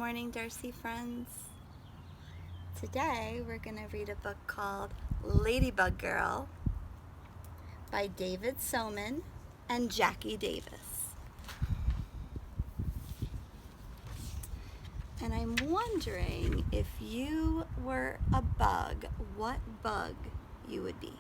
morning, Darcy friends. Today we're going to read a book called Ladybug Girl by David Soman and Jacky Davis. And I'm wondering if you were a bug, what bug you would be.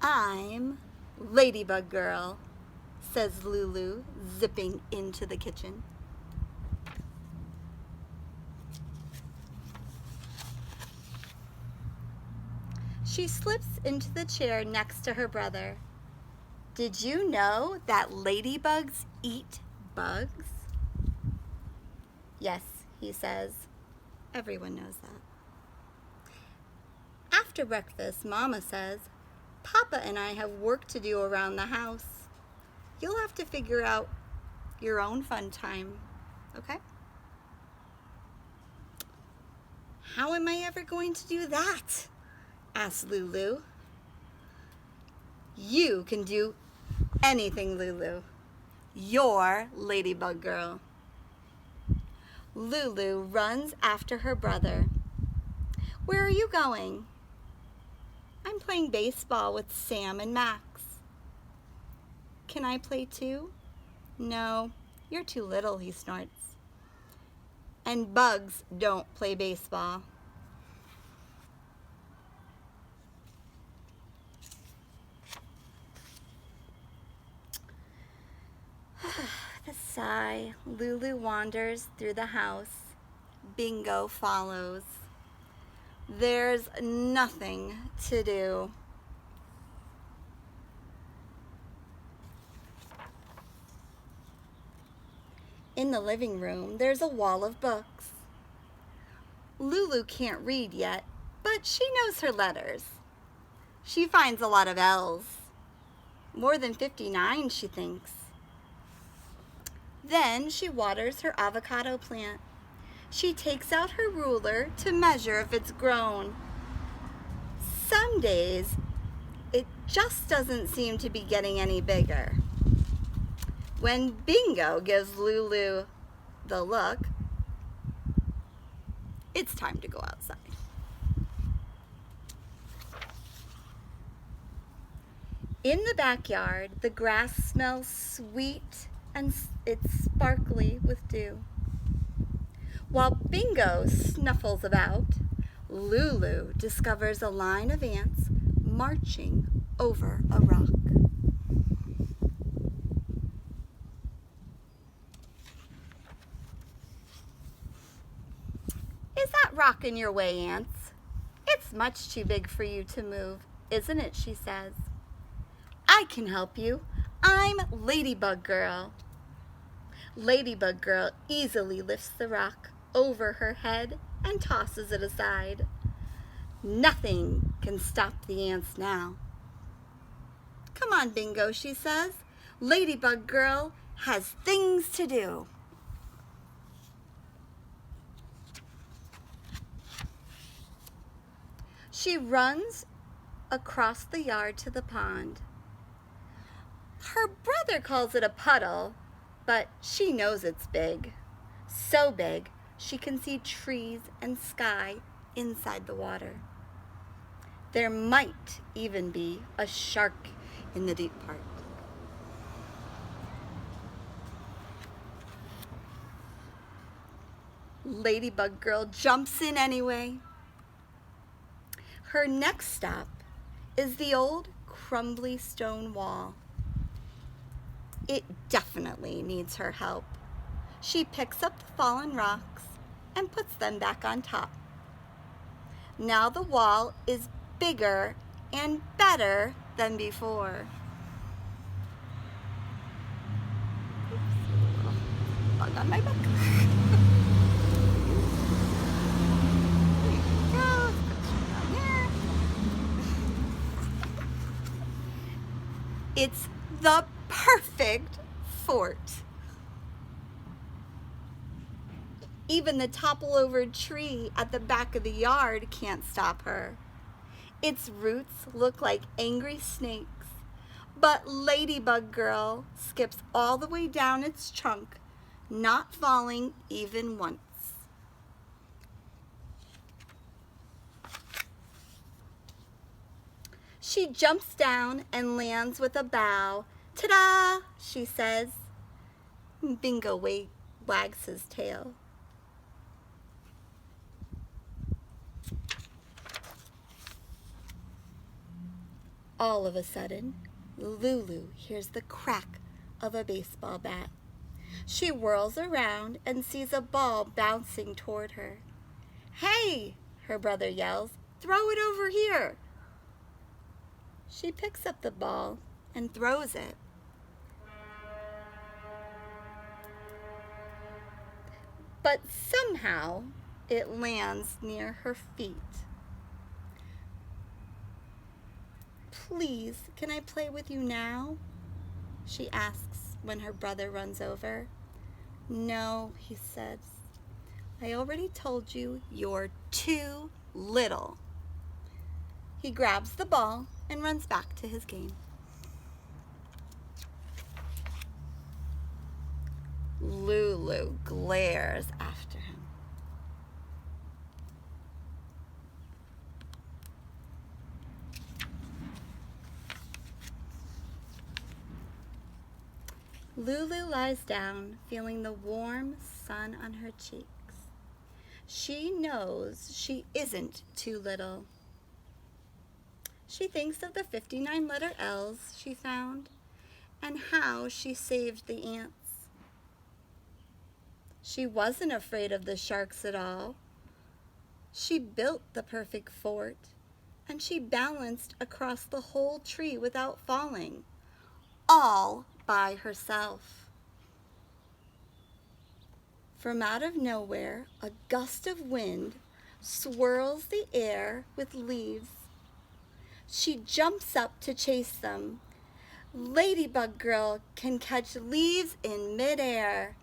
I'm Ladybug Girl, says Lulu, zipping into the kitchen. She slips into the chair next to her brother. Did you know that ladybugs eat bugs? Yes, he says. Everyone knows that. After breakfast, Mama says, Papa and I have work to do around the house. You'll have to figure out your own fun time, okay? How am I ever going to do that? Asked Lulu. You can do anything, Lulu. You're Ladybug Girl. Lulu runs after her brother. Where are you going? I'm playing baseball with Sam and Max. Can I play too? No, you're too little, he snorts. And bugs don't play baseball. With a sigh, Lulu wanders through the house. Bingo follows. There's nothing to do. In the living room, there's a wall of books. Lulu can't read yet, but she knows her letters. She finds a lot of L's. More than 59, she thinks. Then she waters her avocado plant. She takes out her ruler to measure if it's grown. Some days, it just doesn't seem to be getting any bigger. When Bingo gives Lulu the look, it's time to go outside. In the backyard, the grass smells sweet and it's sparkly with dew. While Bingo snuffles about, Lulu discovers a line of ants marching over a rock. Is that rock in your way, ants? It's much too big for you to move, isn't it? She says. I can help you. I'm Ladybug Girl. Ladybug Girl easily lifts the rock over her head and tosses it aside. Nothing can stop the ants now. Come on, Bingo, she says. Ladybug Girl has things to do. She runs across the yard to the pond. Her brother calls it a puddle, but she knows it's big. So big, she can see trees and sky inside the water. There might even be a shark in the deep part. Ladybug Girl jumps in anyway. Her next stop is the old crumbly stone wall. It definitely needs her help. She picks up the fallen rocks and puts them back on top. Now the wall is bigger and better than before. Oops, bug on my book. It's the perfect fort. Even the topple-over tree at the back of the yard can't stop her. Its roots look like angry snakes, but Ladybug Girl skips all the way down its trunk, not falling even once. She jumps down and lands with a bow. Ta-da, she says. Bingo wags his tail. All of a sudden, Lulu hears the crack of a baseball bat. She whirls around and sees a ball bouncing toward her. "Hey!" her brother yells. "Throw it over here!" She picks up the ball and throws it. But somehow it lands near her feet. "Please, can I play with you now?" she asks when her brother runs over. "No," he says. "I already told you you're too little." He grabs the ball and runs back to his game. Lulu glares after him. Lulu lies down, feeling the warm sun on her cheeks. She knows she isn't too little. She thinks of the 59 letter L's she found and how she saved the ants. She wasn't afraid of the sharks at all. She built the perfect fort, and she balanced across the whole tree without falling, all by herself. From out of nowhere, a gust of wind swirls the air with leaves. She jumps up to chase them. Ladybug Girl can catch leaves in midair.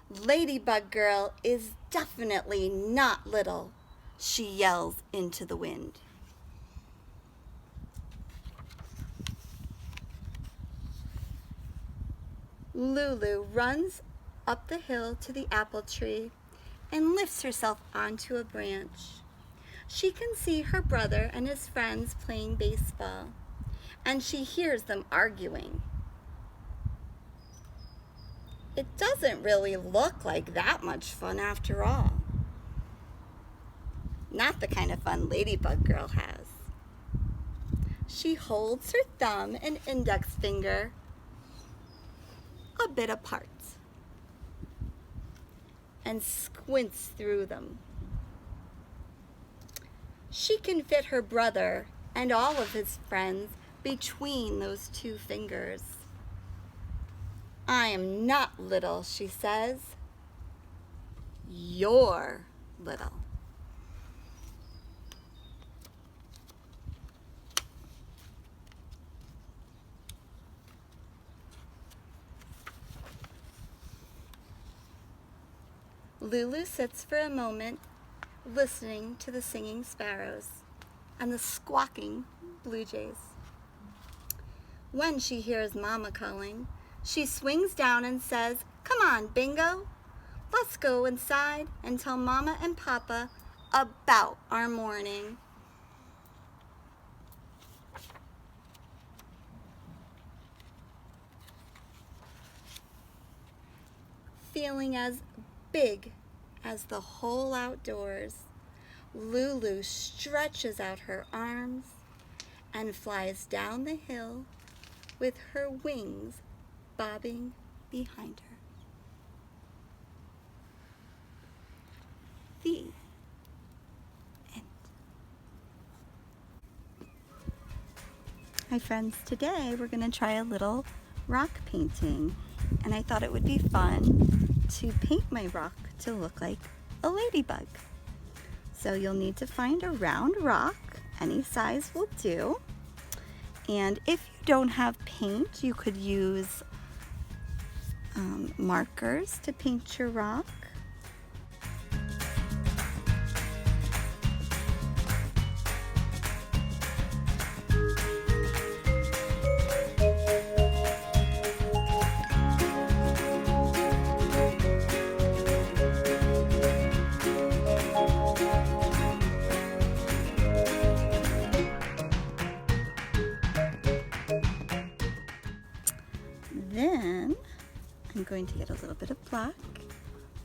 Ladybug Girl is definitely not little, she yells into the wind. Lulu runs up the hill to the apple tree and lifts herself onto a branch. She can see her brother and his friends playing baseball, and she hears them arguing. It doesn't really look like that much fun after all. Not the kind of fun Ladybug Girl has. She holds her thumb and index finger a bit apart and squints through them. She can fit her brother and all of his friends between those two fingers. "I am not little," she says. "You're little." Lulu sits for a moment, listening to the singing sparrows and the squawking blue jays. When she hears Mama calling, she swings down and says, "Come on, Bingo. Let's go inside and tell Mama and Papa about our morning." Feeling as big as the whole outdoors, Lulu stretches out her arms and flies down the hill with her wings bobbing behind her. The end. Hi friends, today we're going to try a little rock painting, and I thought it would be fun to paint my rock to look like a ladybug. So you'll need to find a round rock, any size will do. And if you don't have paint, you could use markers to paint your rock. I'm going to get a little bit of black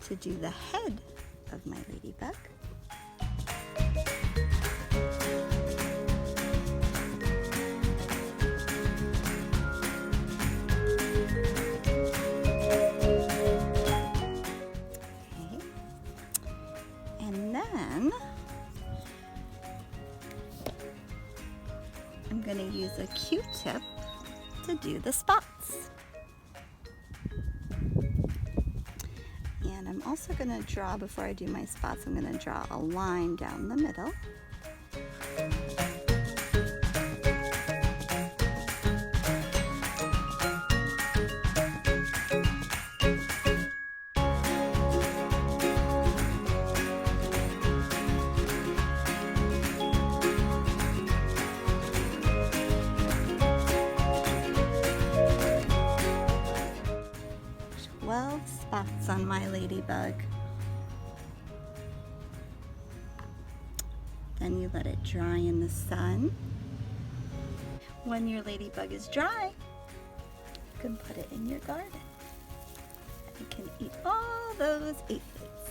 to do the head of my ladybug. Okay. And then I'm going to use a Q-tip to do the spots. And I'm also going to draw, before I do my spots, I'm going to draw a line down the middle. Spots on my ladybug. Then you let it dry in the sun. When your ladybug is dry, you can put it in your garden. You can eat all those aphids.